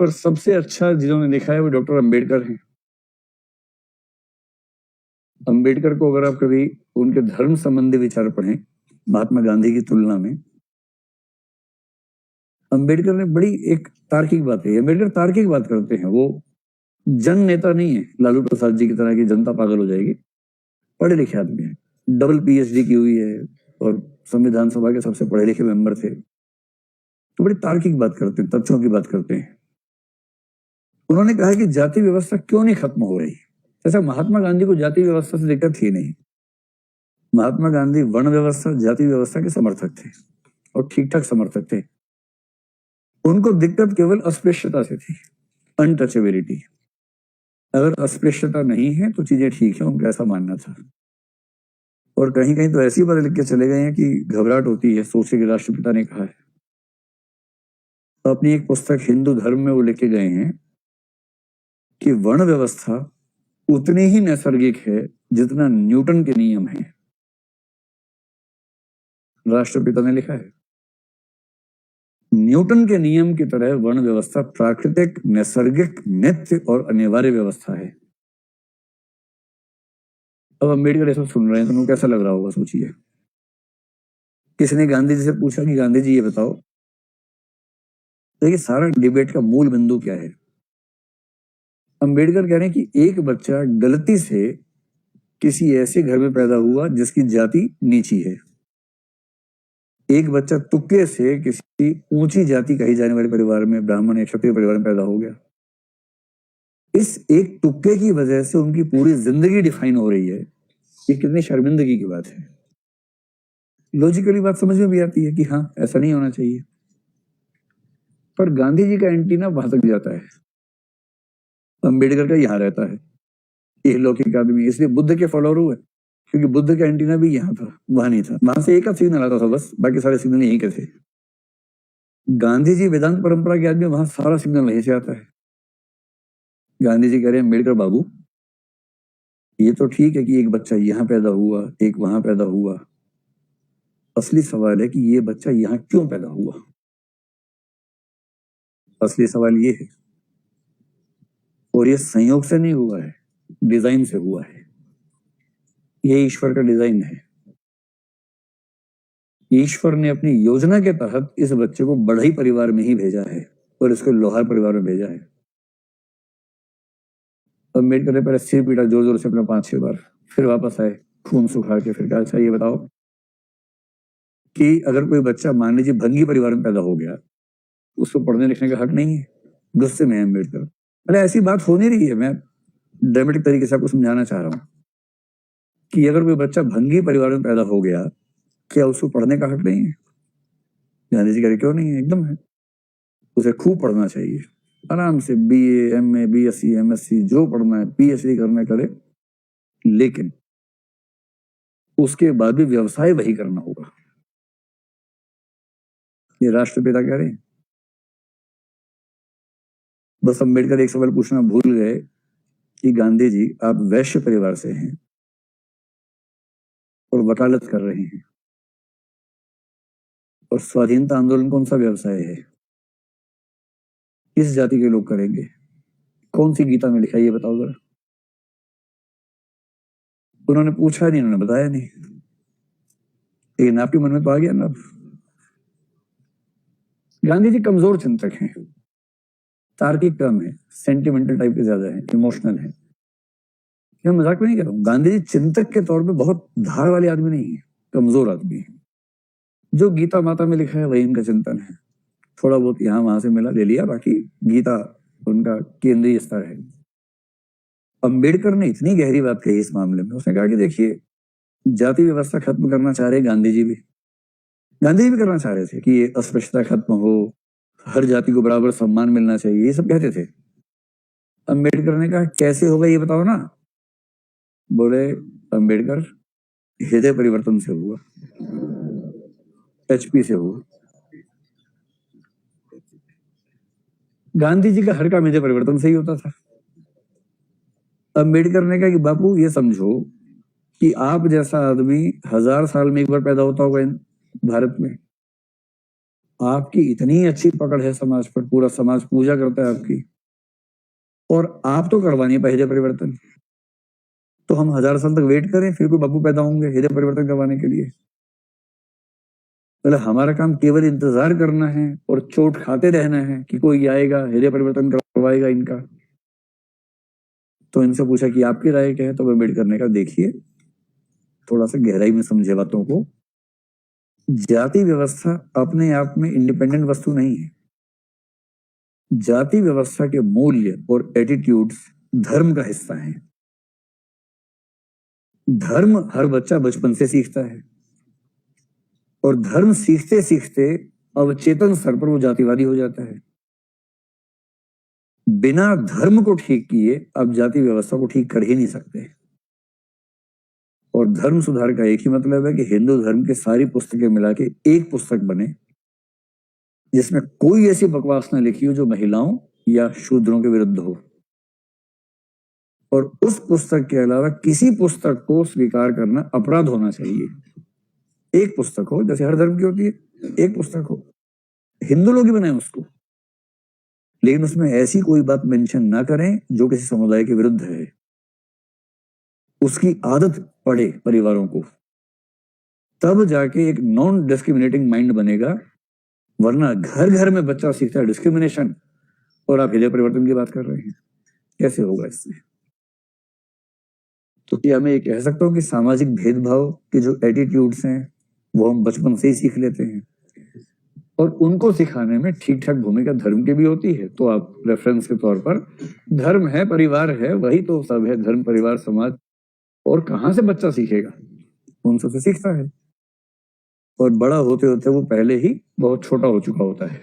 पर सबसे अच्छा जिन्होंने लिखा है वो डॉक्टर अंबेडकर हैं। अंबेडकर को अगर आप कभी उनके धर्म संबंधी विचार पढ़ें महात्मा गांधी की तुलना में, अंबेडकर ने बड़ी एक तार्किक बात है। अंबेडकर तार्किक बात करते हैं, वो जन नेता नहीं है लालू प्रसाद जी की तरह की जनता पागल हो जाएगी। पढ़े लिखे आदमी है, डबल पीएचडी की हुई है और संविधान सभा के सबसे पढ़े लिखे मेंबर थे। तो बड़ी तार्किक बात करते हैं, तथ्यों की बात करते हैं। उन्होंने कहा कि जाति व्यवस्था क्यों नहीं खत्म हो रही। जैसा महात्मा गांधी को जाति व्यवस्था से दिक्कत थी नहीं। महात्मा गांधी वर्ण व्यवस्था, जाति व्यवस्था के समर्थक थे और ठीक ठाक समर्थक थे। उनको दिक्कत केवल अस्पृश्यता से थी, अनटचेबिलिटी। अगर अस्पृश्यता नहीं है तो चीजें ठीक है, उनका ऐसा मानना था। और कहीं कहीं तो ऐसी बातें लिख के चले गए हैं कि घबराहट होती है। सोचे कि राष्ट्रपिता ने कहा है। तो अपनी एक पुस्तक हिंदू धर्म में वो लिख के गए हैं कि वर्ण व्यवस्था उतनी ही नैसर्गिक है जितना न्यूटन के नियम है। राष्ट्रपिता ने लिखा है न्यूटन के नियम की तरह वर्ण व्यवस्था प्राकृतिक, नैसर्गिक, नित्य और अनिवार्य व्यवस्था है। अब अंबेडकर ये सब सुन रहे हैं तो उनको कैसा लग रहा होगा, सोचिए। किसी ने गांधी जी से पूछा कि गांधी जी ये बताओ, देखिए सारा डिबेट का मूल बिंदु क्या है। अंबेडकर कह रहे हैं कि एक बच्चा गलती से किसी ऐसे घर में पैदा हुआ जिसकी जाति नीची है। एक बच्चा तुक्के से किसी ऊंची जाति कही जाने वाले परिवार में, ब्राह्मण या क्षत्रिय परिवार में पैदा हो गया। इस एक तुक्के की वजह से उनकी पूरी जिंदगी डिफाइन हो रही है। ये कितनी शर्मिंदगी की बात है। लॉजिकली बात समझ में भी आती है कि हाँ ऐसा नहीं होना चाहिए, पर गांधी जी का एंटीना वहां तक जाता है, अंबेडकर का यहाँ रहता है। ये लौकिक आदमी इसलिए बुद्ध के फॉलोअर हुए, क्योंकि बुद्ध का एंटीना भी यहाँ था, वहां नहीं था। वहां से एक आध सिग्नल आता था बस, बाकी सारे सिग्नल यहीं के थे। गांधी जी वेदांत परंपरा के आदमी, वहां सारा सिग्नल वहीं से आता है। गांधी जी कह रहे हैं अम्बेडकर बाबू, ये तो ठीक है कि एक बच्चा यहाँ पैदा हुआ, एक वहां पैदा हुआ। असली सवाल है कि ये बच्चा यहाँ क्यों पैदा हुआ। असली सवाल ये है, और ये संयोग से नहीं हुआ है, डिजाइन से हुआ है। ये ईश्वर का डिजाइन है। ईश्वर ने अपनी योजना के तहत इस बच्चे को बढ़ई परिवार में ही भेजा है और इसको लोहार परिवार में भेजा है। अम्बेडकर ने पहले सिर पीटा जोर जोर से अपना 5-6 बार, फिर वापस आए खून सुखा के, फिर कहा अच्छा ये बताओ कि अगर कोई बच्चा मान लीजिए भंगी परिवार में पैदा हो गया, उसको पढ़ने लिखने का हक नहीं है। गुस्से में है अम्बेडकर। अरे ऐसी बात हो नहीं रही है, मैं ड्रामेटिक तरीके से आपको समझाना चाह रहा हूं कि अगर कोई बच्चा भंगी परिवार में पैदा हो गया, क्या उसको पढ़ने का हक नहीं है। गांधी जी कह रहे क्यों नहीं है, एकदम है। उसे खूब पढ़ना चाहिए, आराम से बीए, एमए, बीएससी, एमएससी जो पढ़ना है, पीएचडी करना करे, लेकिन उसके बाद भी व्यवसाय वही करना होगा। ये राष्ट्रपिता कह रहे हैं। बस अम्बेडकर एक सवाल पूछना भूल गए कि गांधी जी आप वैश्य परिवार से हैं और वकालत कर रहे हैं, और स्वाधीनता आंदोलन कौन सा व्यवसाय है, किस जाति के लोग करेंगे, कौन सी गीता में लिखा है ये बताओ जरा। उन्होंने पूछा नहीं, उन्होंने बताया नहीं, लेकिन आपके मन में तो आ गया ना। गांधी जी कमजोर चिंतक हैं, तार्किक कम है, सेंटिमेंटल टाइप के ज्यादा है, इमोशनल है। मैं मजाक में नहीं कर रहा हूँ। गांधी जी चिंतक के तौर पे बहुत धार वाले आदमी नहीं है, कमजोर आदमी है। जो गीता माता में लिखा है वही इनका चिंतन है। थोड़ा बहुत यहाँ वहां से मिला ले लिया, बाकी गीता उनका केंद्रीय स्तर है। अंबेडकर ने इतनी गहरी बात कही इस मामले में। उसने कहा कि देखिए जाति व्यवस्था खत्म करना चाह रहे गांधी जी भी करना चाह रहे थे कि ये अस्पृश्यता खत्म हो, हर जाति को बराबर सम्मान मिलना चाहिए, ये सब कहते थे। अंबेडकर ने कहा कैसे होगा ये बताओ ना। बोले अंबेडकर हृदय परिवर्तन से हुआ, एचपी से हुआ। गांधी जी का हर काम हृदय परिवर्तन से ही होता था। अंबेडकर ने कहा कि बापू ये समझो कि आप जैसा आदमी 1000 साल में एक बार पैदा होता होगा भारत में, आपकी इतनी अच्छी पकड़ है समाज पर, पूरा समाज पूजा करता है आपकी, और आप तो करवा नहीं पाए हृदय परिवर्तन। तो हम 1000 साल तक वेट करें, फिर कोई बापू पैदा होंगे हृदय परिवर्तन करवाने के लिए? मतलब हमारा काम केवल इंतजार करना है और चोट खाते रहना है कि कोई आएगा हृदय परिवर्तन करवाएगा इनका। तो इनसे पूछा कि आपकी राय क्या है, तो अम्बेडकर ने कहा देखिए, थोड़ा सा गहराई में समझे बातों को। जाति व्यवस्था अपने आप में इंडिपेंडेंट वस्तु नहीं है। जाति व्यवस्था के मूल्य और एटीट्यूड्स धर्म का हिस्सा है। धर्म हर बच्चा बचपन से सीखता है, और धर्म सीखते सीखते अवचेतन स्तर पर वो जातिवादी हो जाता है। बिना धर्म को ठीक किए आप जाति व्यवस्था को ठीक कर ही नहीं सकते। और धर्म सुधार का एक ही मतलब है कि हिंदू धर्म की सारी पुस्तकें मिला के एक पुस्तक बने, जिसमें कोई ऐसी बकवास ना लिखी हो जो महिलाओं या शूद्रों के विरुद्ध हो। और उस पुस्तक के अलावा किसी पुस्तक को स्वीकार करना अपराध होना चाहिए। एक पुस्तक हो, जैसे हर धर्म की होती है, एक पुस्तक हो, हिंदू लोग ही बनाए उसको, लेकिन उसमें ऐसी कोई बात मेंशन ना करें जो किसी समुदाय के विरुद्ध है। उसकी आदत पड़े परिवारों को, तब जाके एक नॉन डिस्क्रिमिनेटिंग माइंड बनेगा। वरना घर घर में बच्चा सीखता है डिस्क्रिमिनेशन, और आप हृदय परिवर्तन की बात कर रहे हैं, कैसे होगा इससे? तो क्या मैं ये कह सकता हूँ कि सामाजिक भेदभाव के जो एटीट्यूड्स हैं वो हम बचपन से ही सीख लेते हैं, और उनको सिखाने में ठीक ठाक भूमिका धर्म की भी होती है। तो आप रेफरेंस के तौर पर, धर्म है, परिवार है, वही तो सब है, धर्म, परिवार, समाज। और कहाँ से बच्चा सीखेगा? उन सबसे सीखता है, और बड़ा होते होते वो पहले ही बहुत छोटा हो चुका होता है।